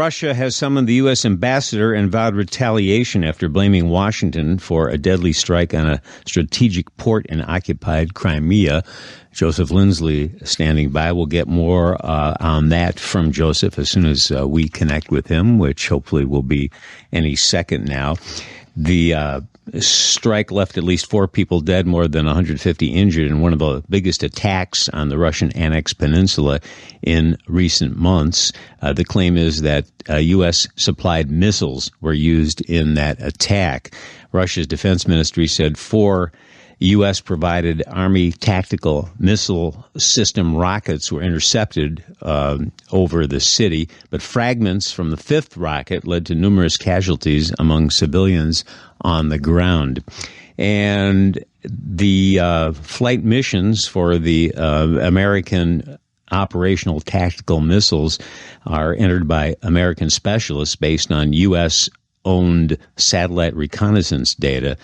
Russia has summoned the U.S. ambassador and vowed retaliation after blaming Washington for a deadly strike on a strategic port in occupied Crimea. Joseph Lindsley standing by. We'll get more on that from Joseph as soon as we connect with him, which hopefully will be any second now. The strike left at least 4 people dead, more than 150 injured, in one of the biggest attacks on the Russian annexed peninsula in recent months. The claim is that U.S. supplied missiles were used in that attack. Russia's defense ministry said 4 U.S. provided Army tactical missile system rockets were intercepted over the city, but fragments from the 5th rocket led to numerous casualties among civilians on the ground. And the flight missions for the American operational tactical missiles are entered by American specialists based on U.S. owned satellite reconnaissance data,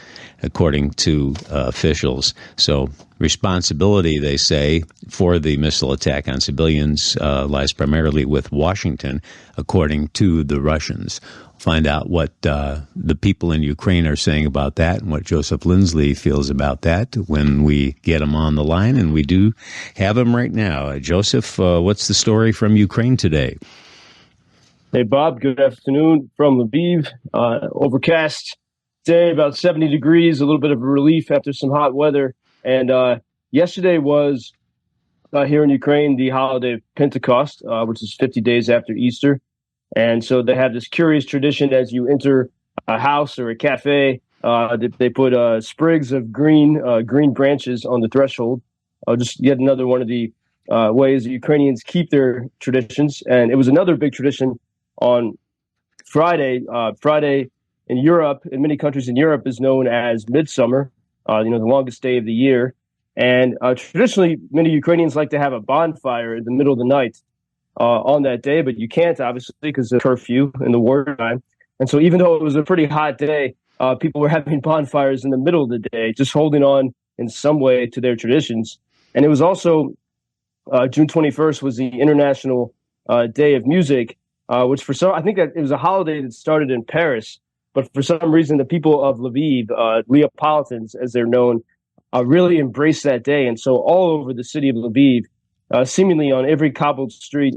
according to officials. So responsibility, they say, for the missile attack on civilians lies primarily with Washington, according to the Russians. Find out what the people in Ukraine are saying about that and what Joseph Lindsley feels about that when we get him on the line, and we do have him right now. Joseph, what's the story from Ukraine today? Hey, Bob. Good afternoon from Lviv. Overcast day, about 70 degrees, a little bit of a relief after some hot weather. And yesterday was, here in Ukraine, the holiday of Pentecost, which is 50 days after Easter. And so they have this curious tradition as you enter a house or a cafe, they put sprigs of green branches on the threshold. Just yet another one of the ways the Ukrainians keep their traditions. And it was another big tradition on Friday. Friday in Europe, in many countries in Europe, is known as Midsummer, the longest day of the year. And traditionally, many Ukrainians like to have a bonfire in the middle of the night on that day, but you can't, obviously, because of curfew in the wartime. And so even though it was a pretty hot day, people were having bonfires in the middle of the day, just holding on in some way to their traditions. And it was also June 21st was the International Day of Music, which for some, I think that it was a holiday that started in Paris, but for some reason, the people of Lviv, Neapolitans, as they're known, really embraced that day. And so all over the city of Lviv, seemingly on every cobbled street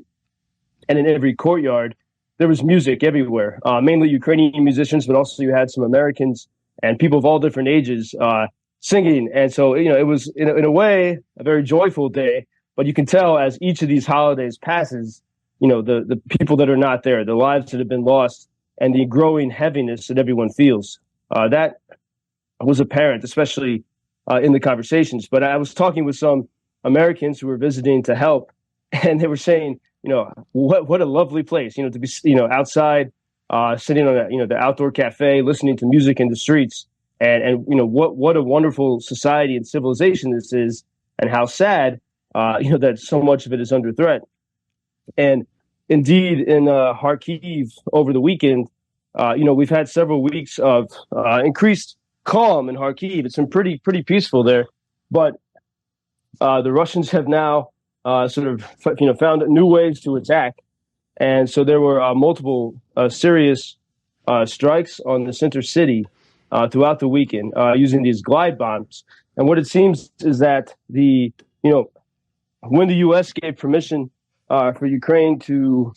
and in every courtyard, there was music everywhere, mainly Ukrainian musicians, but also you had some Americans and people of all different ages singing. And so, it was in a way a very joyful day, but you can tell as each of these holidays passes, the people that are not there, the lives that have been lost, and the growing heaviness that everyone feels. That was apparent, especially in the conversations. But I was talking with some Americans who were visiting to help, and they were saying, what a lovely place, to be, outside, sitting on the outdoor cafe, listening to music in the streets, and what a wonderful society and civilization this is, and how sad, that so much of it is under threat. And indeed, in Kharkiv over the weekend, we've had several weeks of increased calm in Kharkiv. It's been pretty peaceful there, but the Russians have now found new ways to attack, and so there were multiple serious strikes on the center city throughout the weekend using these glide bombs. And what it seems is that when the U.S. gave permission for Ukraine to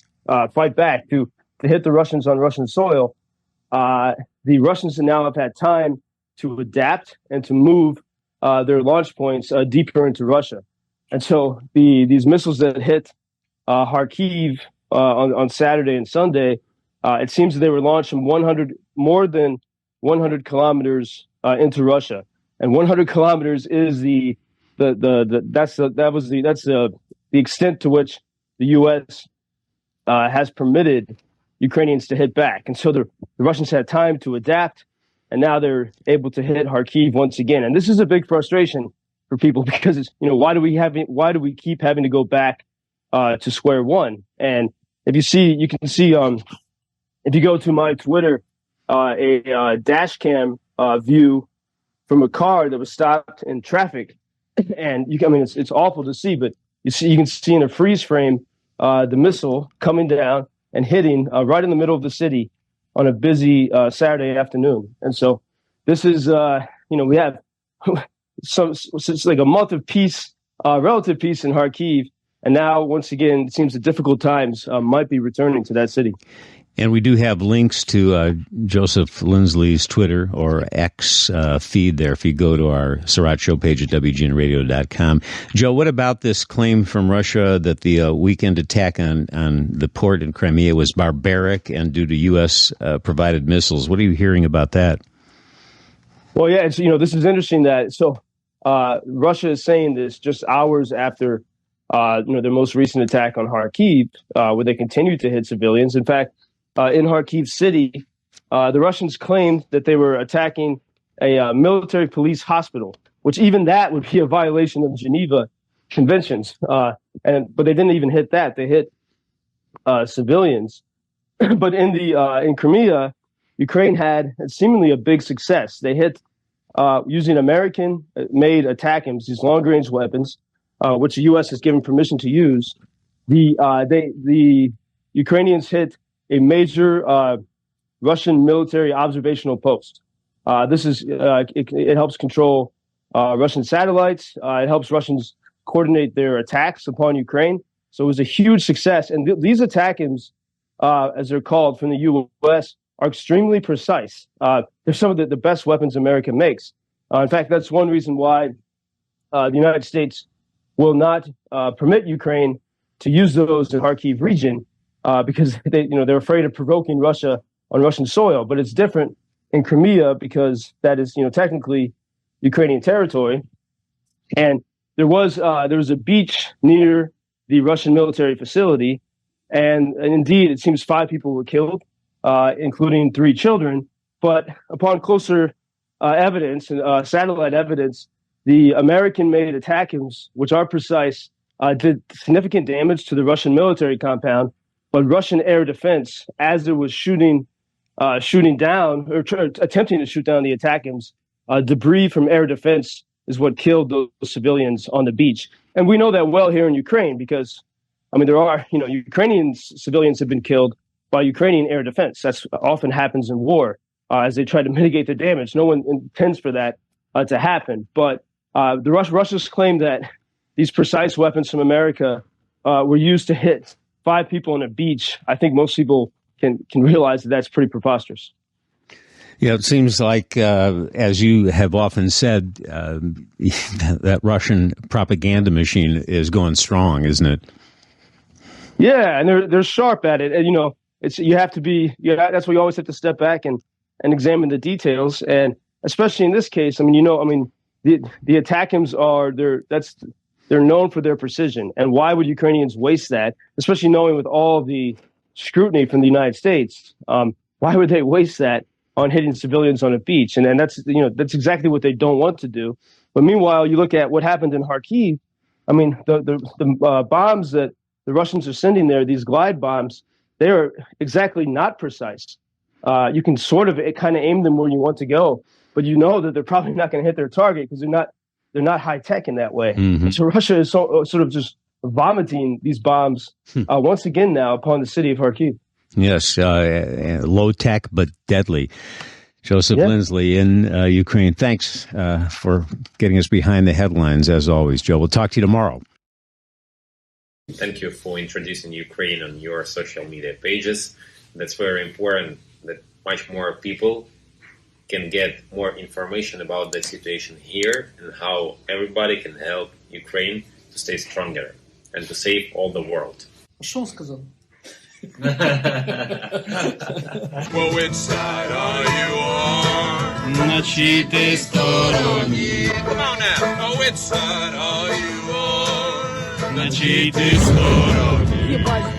fight back, to hit the Russians on Russian soil, the Russians now have had time to adapt and to move their launch points deeper into Russia. And so these missiles that hit Kharkiv on Saturday and Sunday, it seems that they were launched from more than 100 kilometers into Russia. And 100 kilometers is the extent to which the U.S. Has permitted Ukrainians to hit back. And so the Russians had time to adapt, and now they're able to hit Kharkiv once again. And this is a big frustration for people because it's, why do we keep having to go back to square one? And you can see if you go to my Twitter, a dash cam view from a car that was stopped in traffic, and it's awful to see, but you can see in a freeze frame the missile coming down and hitting right in the middle of the city on a busy Saturday afternoon. And so this is, we have it's like a month of peace, relative peace in Kharkiv. And now, once again, it seems the difficult times might be returning to that city. And we do have links to Joseph Lindsley's Twitter or X feed there if you go to our Sirott Show page at WGNradio.com. Joe, what about this claim from Russia that the weekend attack on the port in Crimea was barbaric and due to U.S. provided missiles? What are you hearing about that? Well, yeah, it's, this is interesting that Russia is saying this just hours after their most recent attack on Kharkiv, where they continued to hit civilians. In fact, in Kharkiv city, the Russians claimed that they were attacking a military police hospital, which even that would be a violation of Geneva Conventions. But they didn't even hit that; they hit civilians. But in Crimea, Ukraine had seemingly a big success. They hit using American-made ATACMS, these long-range weapons, which the U.S. has given permission to use. The Ukrainians hit a major Russian military observational post. It helps control Russian satellites. It helps Russians coordinate their attacks upon Ukraine. So it was a huge success. And these ATACMS, as they're called from the U.S., are extremely precise. They're some of the best weapons America makes. In fact, that's one reason why the United States will not permit Ukraine to use those in Kharkiv region, because they're afraid of provoking Russia on Russian soil. But it's different in Crimea because that is technically Ukrainian territory. And there was a beach near the Russian military facility, and indeed it seems 5 people were killed, including 3 children. But upon closer evidence and satellite evidence, the American-made ATACMS, which are precise, did significant damage to the Russian military compound. But Russian air defense, as it was shooting down or attempting to shoot down the ATACMS, debris from air defense is what killed those civilians on the beach. And we know that well here in Ukraine because, there are, Ukrainian civilians have been killed by Ukrainian air defense. That's often happens in war as they try to mitigate the damage. No one intends for that to happen. But the Russians claim that these precise weapons from America were used to hit 5 people on a beach. I think most people can realize that that's pretty preposterous. Yeah, it seems like, as you have often said, that Russian propaganda machine is going strong, isn't it? Yeah, and they're sharp at it. And, you have to be. That's why you always have to step back and examine the details. And especially in this case, the ATACMS they're known for their precision. And why would Ukrainians waste that, especially knowing with all the scrutiny from the United States? Why would they waste that on hitting civilians on a beach? And that's exactly what they don't want to do. But meanwhile, you look at what happened in Kharkiv. The bombs that the Russians are sending there, these glide bombs, they are exactly not precise. You can sort of kind of aim them where you want to go, but you know that they're probably not going to hit their target because they're not high tech in that way. Mm-hmm. So Russia is sort of just vomiting these bombs once again now upon the city of Kharkiv. Yes, low tech but deadly. Joseph Lindsley in Ukraine. Thanks for getting us behind the headlines as always, Joe. We'll talk to you tomorrow. Thank you for introducing Ukraine on your social media pages. That's very important that much more people can get more information about the situation here and how everybody can help Ukraine to stay stronger and to save all the world. Что он сказал? Well, which side are you on? На чьей ты стороне? Come on now. Oh, which side are you on? На чьей ты стороне? Ебать.